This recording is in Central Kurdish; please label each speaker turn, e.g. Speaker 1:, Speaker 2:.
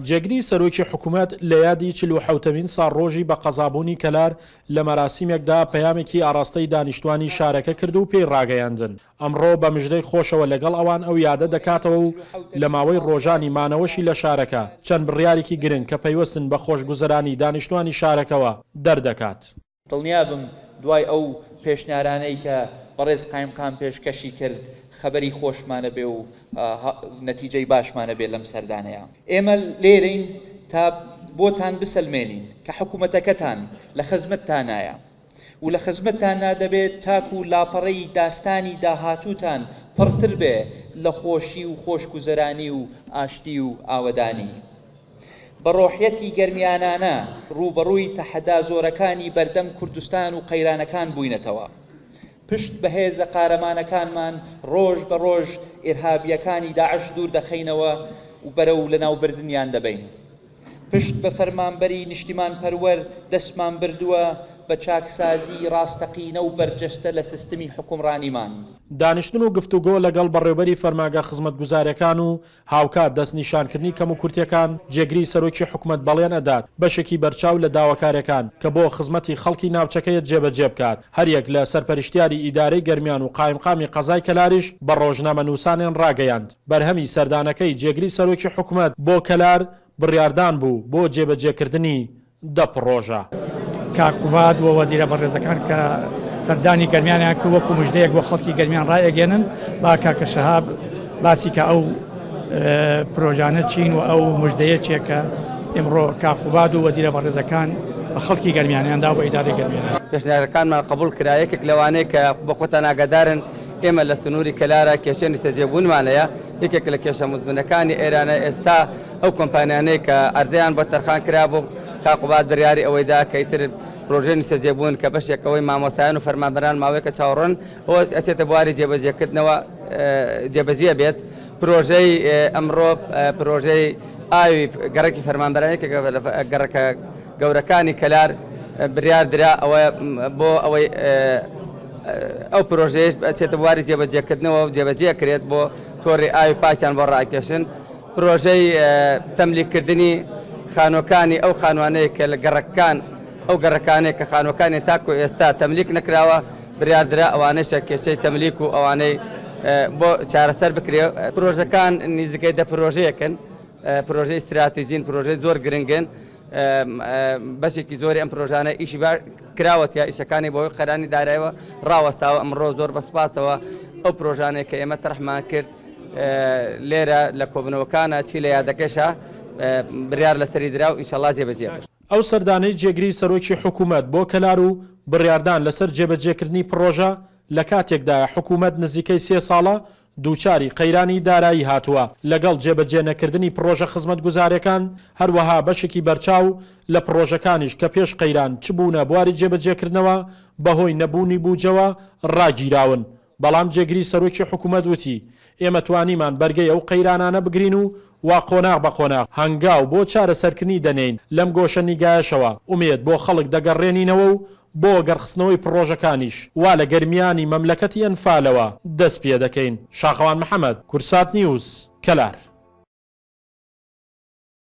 Speaker 1: جێگری سەرۆکی حکوومەت لە یادی 47مین ساڵ ڕۆژی بە قەزابوونی کەلار لە مەراسیمێکدا پەیامێکی ئاراستەی دانیشتوانی شارەکە کرد و پێی ڕاگەیاندن. ئەمڕۆ بە مژدەی خۆشەوە لەگەڵ ئەوان ئەو یادە دەکاتەوە و لە ماوەی ڕۆژانی مانەوەشی لە شارەکە چەند بڕیارێکی گرنگ کە پەیوەستن بە خۆشگوزەرانی دانیشتوانی شارەکەەوە دەردەکات.
Speaker 2: دڵنیابم دوای ئەو پێشنیارانەی کە بەڕێز قایمقام پێشکەشی کرد خەبەری خۆشمانە بێ و نەتیجەی باشمانە بێ لەم سەردانەیە. ئێمە لێرەین تا بۆتان بسەلمێنین کە حکوومەتەکەتان لە خزمەتتانایە و لە خزمەتتاندا دەبێت تاکو و لاپەڕەی داستانی داهاتووتان پڕتر بێ لە خۆشی و خۆشگوزەرانی و ئاشتی و ئاوەدانی. بە ڕۆحیەتی گەرمیانانە ڕوبەڕووی تەحەدا زۆرەکانی بەردەم کوردستان و قەیرانەکان بووینەتەوە. پشت بەهێزە قارەمانەکانمان ڕۆژ بە ڕۆژ ئێرهابیەکانی داعش دوور دەخەینەوە و بەرەو لەناوبردنیان دەبین. پشت بە فەرمانبەری نیشتیمان پەروەر دەستمان بردووە بە چاکسازی ڕاستەقینە و بەرجەستە لە سیستمی حکومڕانیمان.
Speaker 1: دانیشتن و گفتوگۆ لەگەڵ بەڕێوەبەری فەرماگە خزمەتگوزارەکان و هاوکات دەستنیشانکردنی کەم و کورتیەکان جێگری سەرۆکی حکوومەت بەڵێن ئەدات بەشێکی بەرچاو لە داواکارەکان کە بۆ خزمەتی خەڵکی ناوچەکەیت جێبەجێ بکات. هەریەک لە سەرپەرشتیاری ئیدارەی گەرمیان و قایمقامی قەزای کەلاریش بە ڕۆژنامە نووسانیان ڕاگەیاند. بەرهەمی سەردانەکەی جێگری سەرۆکی حکوومەت بۆ کەلار بڕیاردان بوو بۆ جێبەجێکردنی 10 پڕۆژە.
Speaker 3: کاقوباد و وەزیرە بەڕێزەکان کە سەردانی گەرمیانیان کرد وەکو مژدەیەک بۆ خەڵکی گەرمیان ڕایەگەێنن با کاکە شەهاب باسی کە ئەو پرۆژانە چین و ئەو مژدەیە چێکە ئێمڕۆ کاقوباد و وەزیرە بەڕێزەکان بە خەڵکی گەرمیانیاندا بۆ ئیدارەی گەرمیان
Speaker 4: پێشنیارەکانمان قبول کرا یەکێک لەوانەیە کە بە خۆتان ئاگادارن ئێمە لە سنووری کەلارە کێشەی سەرجێبوونمانەیە یەکێک لە کێشە مزمنەکانی ئێرانە ئێستا ئەو کۆمپانیانەی کە ئەرزیان بۆ تەرخان کرا بۆ کاقوباد بڕیاری ئەوەیدا کە ئیتر پرۆژەی سەرجێبوون کە بەشێکەوەی مامۆستایان و فەرمانبەران ماوەیەکە چاوەڕۆن ئەوە ئەچێتە بواری جێبەجێکردنەوە جێبەجێ بێت. پرۆژەی ئەمڕۆ پرۆژەی ئاوی گەڕێکی فەرمانبەرانی کە گەڕەکە گەورەکانی کەلار بڕیار درا ئەوە بۆ ئەوەی ئەو پرۆژەیە ئەچێتە بواری جێبەجێکردنەوە و جێبەجێ کرێت بۆ تۆڕی ئاوی پاکیان بۆ ڕاکێشن. پرۆژەی تەملیکردنی خانووەکانی ئەو خانوانەیە کە لە گەڕەکان ئەو گەڕەکانێک کە خانووەکانی تاکو ئێستا تەملیک نەکراوە بڕاردرا ئەوانەیە کێشەی تەملیک و ئەوانەی بۆ چارەسەر بکرێ. پرۆژەکان نزیکەی 10 پرۆژەیەکن پرۆژەی استراتیژین پرۆژەی زۆر گرنگن بەشێکی زۆری ئەم پرۆژانە ئیشی کراوەتە ئیشەکانی بۆی قەرانی دارایەوە ڕاوەستاوە ئەمڕۆ زۆر بەسپاسەوە ئەو پرۆژانێک کە ئێمە تەرحمان کرد لێرە لە کۆبنەوەکانە چی لە یادەکەشە بڕیار لەسەری درا و ئینشەڵڵا جێبەجێ بێت.
Speaker 1: ئەو سەردانەی جێگری سەرۆکی حکوومەت بۆ کەلار و بڕیاردان لەسەر جێبەجێکردنی پرۆژە لە کاتێکدا حکوومەت نزیکەی 3 ساڵە دووچاری قەیرانی دارایی هاتووە لەگەڵ جێبەجێ نەکردنی پرۆژە خزمەتگوزارەکان هەروەها بەشێکی بەرچاو لە پرۆژەکانیش کە پێش قەیران چ بوونە بواری جێبەجێکردنەوە بەهۆی نەبوونی بووجەوە ڕاگیراون. بەڵام جێگری سەرۆکی حکوومەت وتی ئێمە توانیمان بەرگەی ئەو قەیرانانە بگرین و وا قۆناغ بە قۆناغ هەنگاو بۆ چارەسەرکردنی دەنێین لەم گۆشە نیگایشەوە ئومێد بۆ خەڵک دەگەڕێنینەوە و بۆ گەڕخستنەوەی پرۆژەکانیش وا لە گەرمیانی مەملەکەتی ئەنفالەوە دەست پێ دەکەین. شاخەوان محەممەد، کورسات نیوز، کەلار.